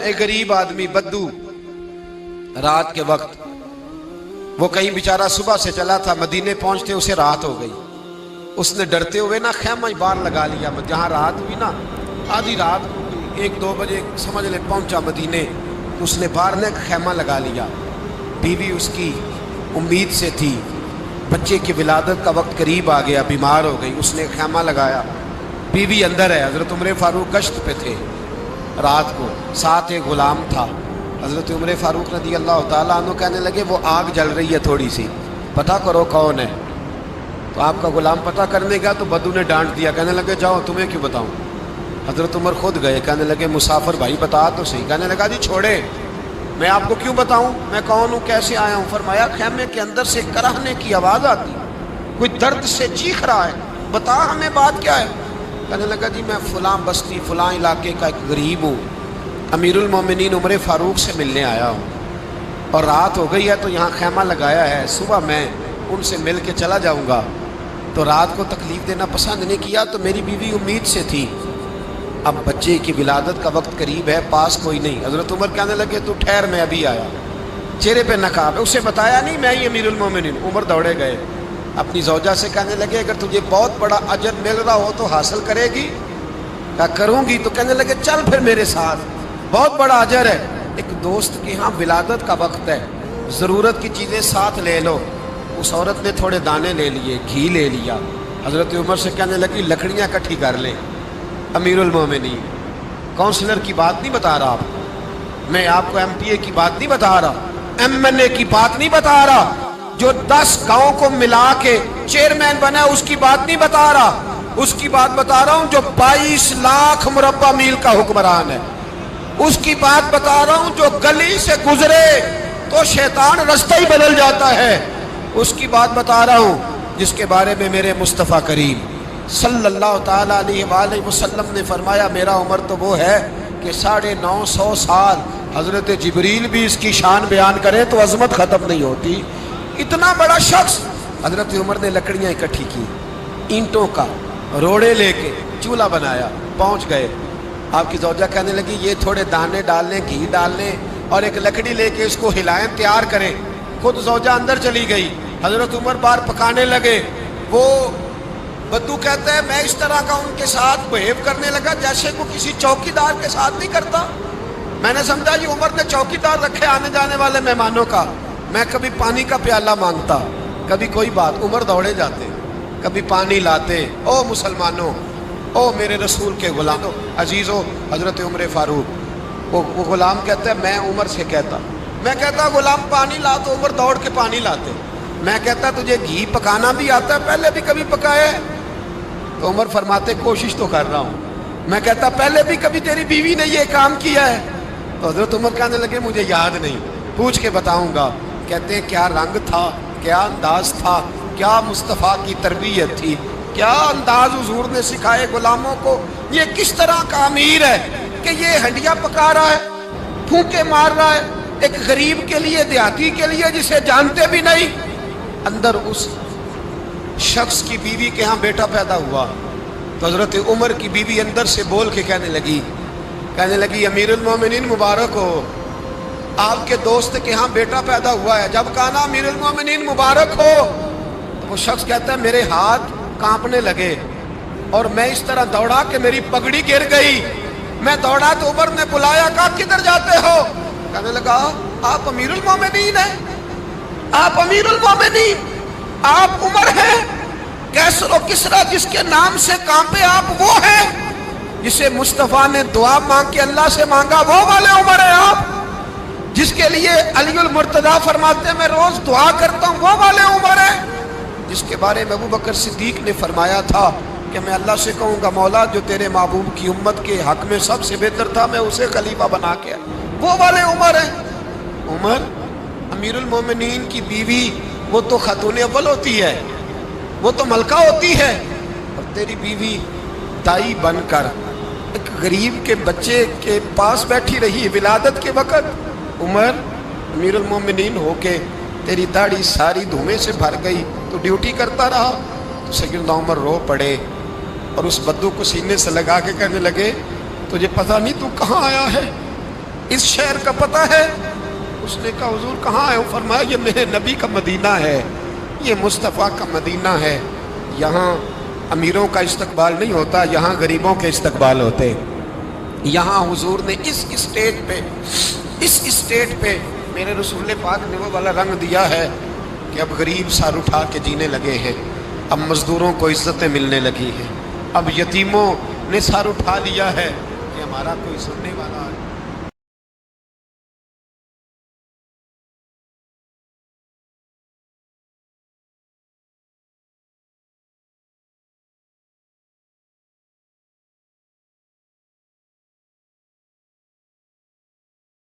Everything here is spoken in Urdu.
ایک غریب آدمی بدو رات کے وقت وہ کہیں بیچارہ صبح سے چلا تھا، مدینے پہنچتے اسے رات ہو گئی. اس نے ڈرتے ہوئے نا خیمہ باہر لگا لیا. جہاں رات ہوئی نا آدھی رات ہو گئی، 1-2 بجے سمجھ لے پہنچا مدینے، تو اس نے باہر نے خیمہ لگا لیا. بیوی اس کی امید سے تھی، بچے کی ولادت کا وقت قریب آ گیا، بیمار ہو گئی. اس نے خیمہ لگایا، بیوی اندر ہے. حضرت عمر فاروق گشت پہ تھے رات کو، ساتھ ایک غلام تھا. حضرت عمر فاروق رضی اللہ تعالیٰ عنہ کہنے لگے وہ آگ جل رہی ہے تھوڑی سی، پتہ کرو کون ہے. تو آپ کا غلام پتہ کرنے گیا تو بدو نے ڈانٹ دیا، کہنے لگے جاؤ تمہیں کیوں بتاؤں. حضرت عمر خود گئے، کہنے لگے مسافر بھائی بتا تو صحیح. کہنے لگا جی چھوڑے، میں آپ کو کیوں بتاؤں میں کون ہوں کیسے آیا ہوں. فرمایا خیمے کے اندر سے کراہنے کی آواز آتی، کوئی درد سے چیخ رہا ہے، بتا ہمیں بات کیا ہے. کہنے لگا جی میں فلاں بستی فلاں علاقے کا ایک غریب ہوں، امیر المومنین عمر فاروق سے ملنے آیا ہوں، اور رات ہو گئی ہے تو یہاں خیمہ لگایا ہے، صبح میں ان سے مل کے چلا جاؤں گا. تو رات کو تکلیف دینا پسند نہیں کیا، تو میری بیوی امید سے تھی، اب بچے کی ولادت کا وقت قریب ہے، پاس کوئی نہیں. حضرت عمر کہنے لگے تو ٹھہر میں ابھی آیا. چہرے پہ نقاب ہے، اسے بتایا نہیں میں ہی امیر المومنین. عمر دوڑے گئے، اپنی زوجہ سے کہنے لگے اگر تجھے بہت بڑا اجر مل رہا ہو تو حاصل کرے گی. کہا کروں گی. تو کہنے لگے چل پھر میرے ساتھ، بہت بڑا اجر ہے. ایک دوست کے ہاں ولادت کا وقت ہے، ضرورت کی چیزیں ساتھ لے لو. اس عورت نے تھوڑے دانے لے لیے، گھی لے لیا. حضرت عمر سے کہنے لگی لکڑیاں اکٹھی کر لیں. امیر المومنین کونسلر کی بات نہیں بتا رہا، میں آپ کو ایم پی اے کی بات نہیں بتا رہا، ایم این اے کی بات نہیں بتا رہا، جو 10 گاؤں کو ملا کے چیئرمین بنا ہے اس کی بات نہیں بتا رہا. اس کی بات بتا رہا ہوں جو 22 لاکھ مربع میل کا حکمران ہے. اس کی بات بتا رہا ہوں جو گلی سے گزرے تو شیطان رستہ ہی بدل جاتا ہے. اس کی بات بتا رہا ہوں جس کے بارے میں میرے مصطفیٰ کریم صلی اللہ تعالیٰ علیہ وآلہ وسلم نے فرمایا میرا عمر تو وہ ہے کہ 950 سال حضرت جبریل بھی اس کی شان بیان کرے تو عظمت ختم نہیں ہوتی. اتنا بڑا شخص. حضرت عمر نے لکڑیاں اکٹھی کی، اینٹوں کا روڑے لے کے چولہا بنایا، پہنچ گئے. آپ کی زوجہ کہنے لگی یہ تھوڑے دانے ڈال لیں، گھی ڈال لیں اور ایک لکڑی لے کے اس کو ہلائیں، تیار کریں. خود زوجہ اندر چلی گئی. حضرت عمر بار پکانے لگے. وہ بدو کہتا ہے میں اس طرح کا ان کے ساتھ بہیو کرنے لگا جیسے کو کسی چوکیدار کے ساتھ نہیں کرتا. میں نے سمجھا یہ عمر نے چوکیدار رکھے آنے جانے والے مہمانوں کا. میں کبھی پانی کا پیالہ مانگتا، کبھی کوئی بات، عمر دوڑے جاتے، کبھی پانی لاتے. او مسلمانوں، او میرے رسول کے غلاموں عزیزو. حضرت عمر فاروق وہ غلام کہتا ہے میں عمر سے کہتا، میں کہتا غلام پانی لا تو عمر دوڑ کے پانی لاتے. میں کہتا تجھے گھی پکانا بھی آتا ہے، پہلے بھی کبھی پکایا ہے؟ تو عمر فرماتے کوشش تو کر رہا ہوں. میں کہتا پہلے بھی کبھی تیری بیوی نے یہ کام کیا ہے؟ تو حضرت عمر کہنے لگے مجھے یاد نہیں، پوچھ کے بتاؤں گا. کہتے ہیں کیا رنگ تھا، کیا انداز تھا، کیا مصطفیٰ کی تربیت تھی، کیا انداز حضور نے سکھائے غلاموں کو. یہ کس طرح کا امیر ہے کہ یہ ہنڈیاں پکا رہا ہے، پھونکے مار رہا ہے ایک غریب کے لیے، دیہاتی کے لیے جسے جانتے بھی نہیں. اندر اس شخص کی بیوی کے ہاں بیٹا پیدا ہوا تو حضرت عمر کی بیوی اندر سے بول کے کہنے لگی امیر المومنین مبارک ہو، آپ کے دوست کے ہاں بیٹا پیدا ہوا ہے. جب کہا نا امیر المومنین مبارک ہو تو وہ شخص کہتا ہے میرے ہاتھ کانپنے لگے اور میں اس طرح دوڑا کہ میری پگڑی گر گئی. میں دوڑا تو عمر نے بلایا، کہا کدھر جاتے ہو؟ کہنے لگا آپ امیر المومنین ہیں، آپ امیر المومنین، آپ عمر ہیں. کیسر و کسرا جس کے نام سے کانپے آپ وہ ہیں جسے مصطفیٰ نے دعا مانگ کے اللہ سے مانگا، وہ والے عمر ہیں آپ. جس کے لیے علی المرتضیٰ فرماتے ہیں میں روز دعا کرتا ہوں، وہ والے عمر ہیں. جس کے بارے میں ابو بکر صدیق نے فرمایا تھا کہ میں اللہ سے کہوں گا مولا جو تیرے محبوب کی امت کے حق میں سب سے بہتر تھا میں اسے خلیفہ بنا کے، وہ والے عمر ہیں. عمر امیر المومنین کی بیوی وہ تو خاتون اول ہوتی ہے، وہ تو ملکہ ہوتی ہے، اور تیری بیوی دائی بن کر ایک غریب کے بچے کے پاس بیٹھی رہی ولادت کے وقت. عمر امیر المومنین ہو کے تیری داڑھی ساری دھومے سے بھر گئی تو ڈیوٹی کرتا رہا. تو سیدنا عمر رو پڑے اور اس بدو کو سینے سے لگا کے کہنے لگے تجھے پتہ نہیں تو کہاں آیا ہے؟ اس شہر کا پتہ ہے؟ اس نے کہا حضور کہاں ہے؟ وہ فرمایا یہ میرے نبی کا مدینہ ہے، یہ مصطفیٰ کا مدینہ ہے، یہاں امیروں کا استقبال نہیں ہوتا، یہاں غریبوں کے استقبال ہوتے۔ یہاں حضور نے اس اسٹیٹ پہ میرے رسول پاک نے وہ والا رنگ دیا ہے کہ اب غریب سر اٹھا کے جینے لگے ہیں، اب مزدوروں کو عزتیں ملنے لگی ہیں، اب یتیموں نے سر اٹھا لیا ہے کہ ہمارا کوئی سننے والا